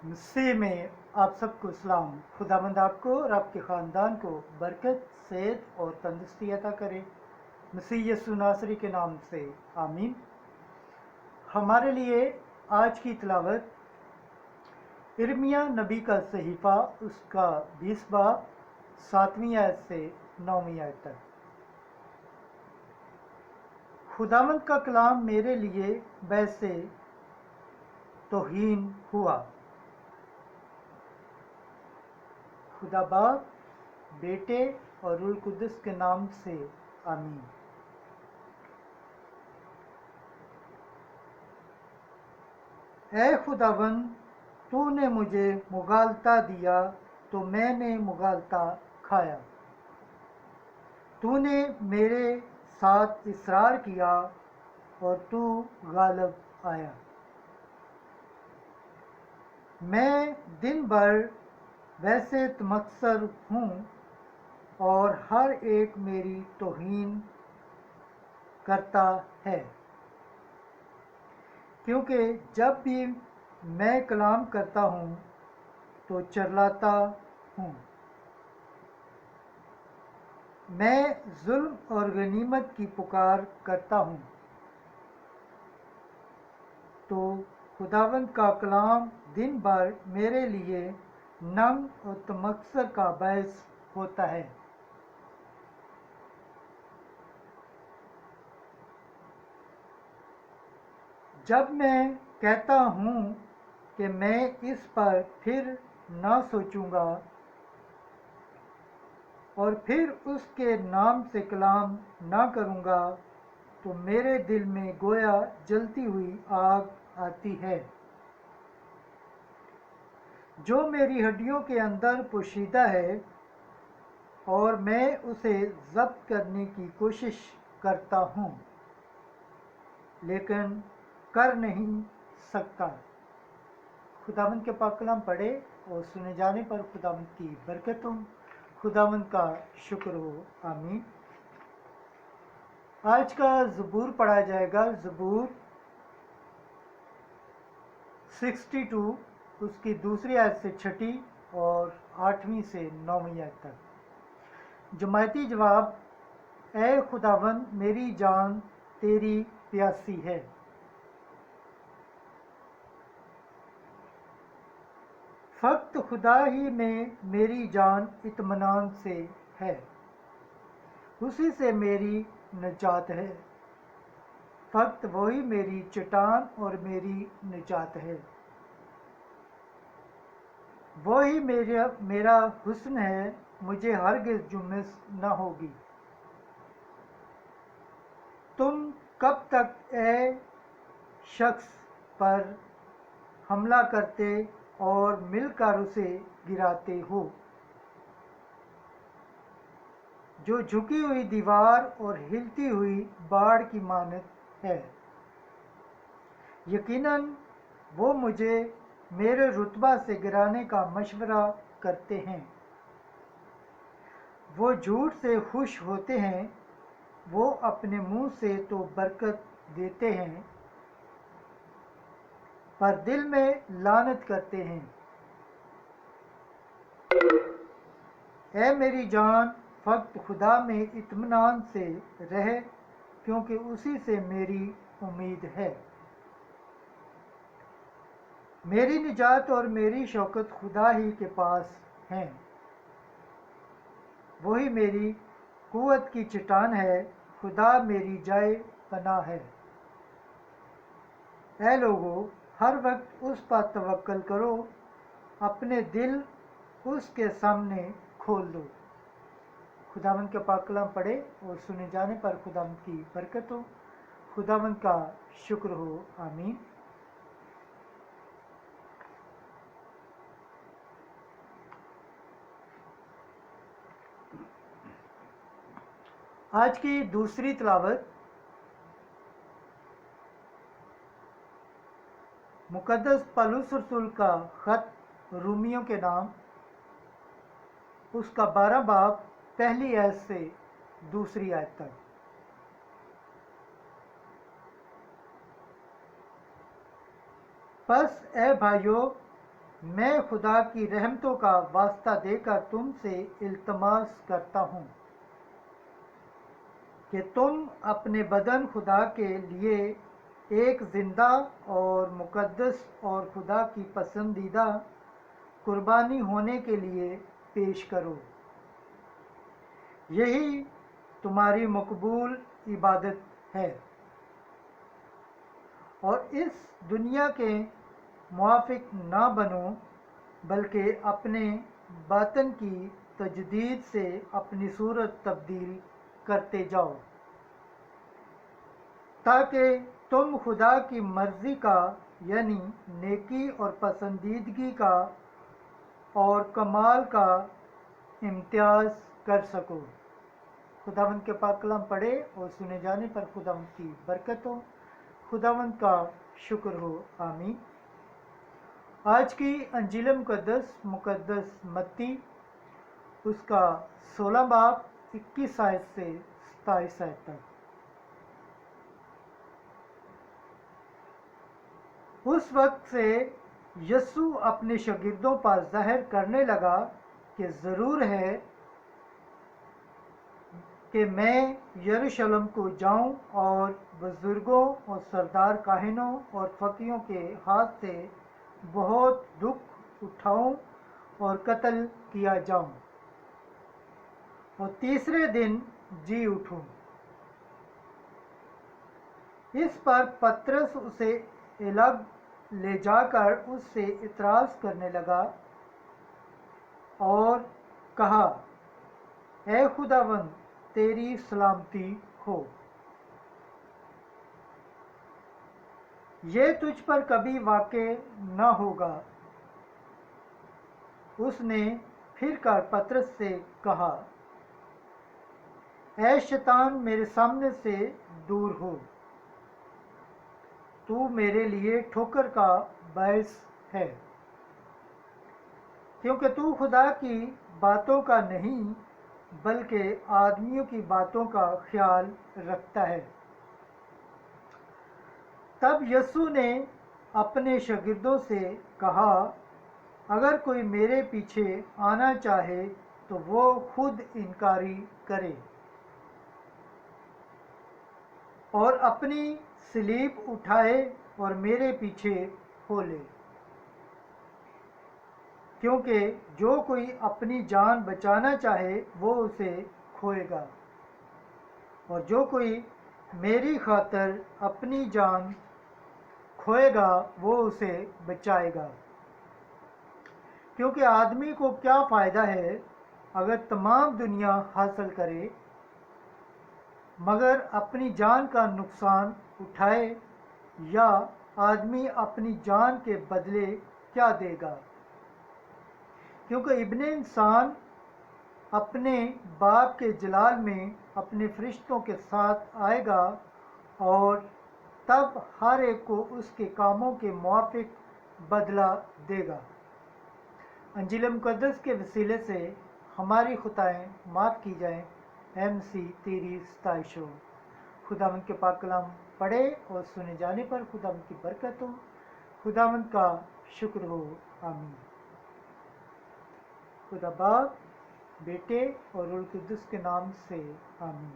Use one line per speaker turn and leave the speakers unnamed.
मसीह में आप सबको सलाम। खुदावंद आपको और आपके ख़ानदान को बरकत, सेहत और तंदुरुस्ती अता करे। मसीह यीशु नासरी के नाम से आमीन। हमारे लिए आज की तिलावत यिर्मयाह नबी का सहीफ़ा, उसका 20 बाब 7वीं आयत से 9वीं आयत तक। खुदावंद का कलाम मेरे लिए वैसे तौहीन हुआ। खुदा बाप, बेटे और रूह कुद्दुस के नाम से आमीन। ऐ खुदावंद, तूने मुझे मुगालता दिया तो मैंने मुगालता खाया। तूने मेरे साथ इसरार किया और तू गालिब आया। मैं दिन भर वैसे तमक्सर हूँ और हर एक मेरी तौहीन करता है, क्योंकि जब भी मैं कलाम करता हूँ तो चरलाता हूँ। मैं जुल्म और गनीमत की पुकार करता हूँ तो खुदावंद का कलाम दिन भर मेरे लिए नंग और तमक्सर का बायस होता है। जब मैं कहता हूँ कि मैं इस पर फिर ना सोचूंगा और फिर उसके नाम से कलाम ना करूँगा, तो मेरे दिल में गोया जलती हुई आग आती है, जो मेरी हड्डियों के अंदर पोशीदा है, और मैं उसे ज़ब्त करने की कोशिश करता हूँ, लेकिन कर नहीं सकता। खुदावंद के पाक कलाम पढ़े और सुने जाने पर खुदावंद की बरकत हो, खुदावंद का शुक्र हो। आमीन। आज का ज़बूर पढ़ा जाएगा, ज़बूर 62, उसकी दूसरी आयत से 6ठी और 8वीं से 9वीं आयत तक। जमायती जवाब: ऐ खुदावंद, मेरी जान तेरी प्यासी है। फ़कत खुदा ही में मेरी जान इत्मीनान से है, उसी से मेरी निजात है। फ़कत वही मेरी चट्टान और मेरी निजात है। वही मेरा हुस्न है, मुझे हरगिज़ जुम्मस न होगी। तुम कब तक ऐ शख्स पर हमला करते और मिलकर उसे गिराते हो, जो झुकी हुई दीवार और हिलती हुई बाड़ की मानत है। यकीनन वो मुझे मेरे रुतबा से गिराने का मशवरा करते हैं। वो झूठ से खुश होते हैं, वो अपने मुंह से तो बरकत देते हैं, पर दिल में लानत करते हैं। ऐ मेरी जान, फ़कत खुदा में इत्मीनान से रह, क्योंकि उसी से मेरी उम्मीद है। मेरी निजात और मेरी शौकत खुदा ही के पास हैं। वही मेरी कुव्वत की चट्टान है, खुदा मेरी जाए पनाह है। ऐ लोगो, हर वक्त उस पर तवक्कल करो, अपने दिल उसके सामने खोल दो। खुदावंद के पाक कलाम पढ़े और सुने जाने पर खुदावंद की बरकत हो, खुदावंद का शुक्र हो। आमीन। आज की दूसरी तिलावत मुकद्दस पौलुस रसूल का ख़त रोमियों के नाम, उसका 12 बाब पहली आयत से दूसरी आयत तक। बस ऐ भाइयों, میں خدا کی رحمتوں کا واسطہ دے کر تم سے التماس کرتا ہوں کہ تم اپنے بدن خدا کے لیے ایک زندہ اور مقدس اور خدا کی پسندیدہ قربانی ہونے کے لیے پیش کرو۔ یہی تمہاری مقبول عبادت ہے، اور اس دنیا کے موافق نہ بنو بلکہ اپنے باطن کی تجدید سے اپنی صورت تبدیل کرتے جاؤ، تاکہ تم خدا کی مرضی کا یعنی نیکی اور پسندیدگی کا اور کمال کا امتیاز کر سکو۔ خداوند کے پاک کلام پڑھے اور سنے جانے پر خداوند کی برکت ہو، خداوند کا شکر ہو، آمین۔ آج کی انجیل مقدس متی اس کا 16 باب 21 آیت سے 27 آیت تک۔ اس وقت سے یسوع اپنے شاگردوں پر ظاہر کرنے لگا کہ ضرور ہے کہ میں یروشلم کو جاؤں اور بزرگوں اور سردار کاہنوں اور فقیہوں کے ہاتھ سے بہت دکھ اٹھاؤں اور قتل کیا جاؤں اور تیسرے دن جی اٹھوں۔ اس پر پطرس اسے الگ لے جا کر اس سے اعتراض کرنے لگا اور کہا، اے خداوند، تیری سلامتی ہو، یہ تجھ پر کبھی واقع نہ ہوگا۔ اس نے پھر کر پطرس سے کہا، اے شیطان، میرے سامنے سے دور ہو، تو میرے لیے ٹھوکر کا باعث ہے، کیونکہ تو خدا کی باتوں کا نہیں بلکہ آدمیوں کی باتوں کا خیال رکھتا ہے۔ تب یسوع نے اپنے شاگردوں سے کہا، اگر کوئی میرے پیچھے آنا چاہے تو وہ خود انکاری کرے اور اپنی صلیب اٹھائے اور میرے پیچھے ہو لے، کیونکہ جو کوئی اپنی جان بچانا چاہے وہ اسے کھوئے گا، اور جو کوئی میری خاطر اپنی جان کھوئے گا وہ اسے بچائے گا۔ کیونکہ آدمی کو کیا فائدہ ہے اگر تمام دنیا حاصل کرے مگر اپنی جان کا نقصان اٹھائے، یا آدمی اپنی جان کے بدلے کیا دے گا؟ کیونکہ ابن انسان اپنے باپ کے جلال میں اپنے فرشتوں کے ساتھ آئے گا، اور تب ہر ایک کو اس کے کاموں کے موافق بدلہ دے گا۔ انجیل مقدس کے وسیلے سے ہماری خطائیں معاف کی جائیں۔ اے مسیح، تیری ستائش ہو۔ خداوند کے پاک کلام پڑھے اور سنے جانے پر خداوند کی برکت ہو، خداوند کا شکر ہو، آمین۔ خدا باپ، بیٹے اور روح القدس کے نام سے آمین۔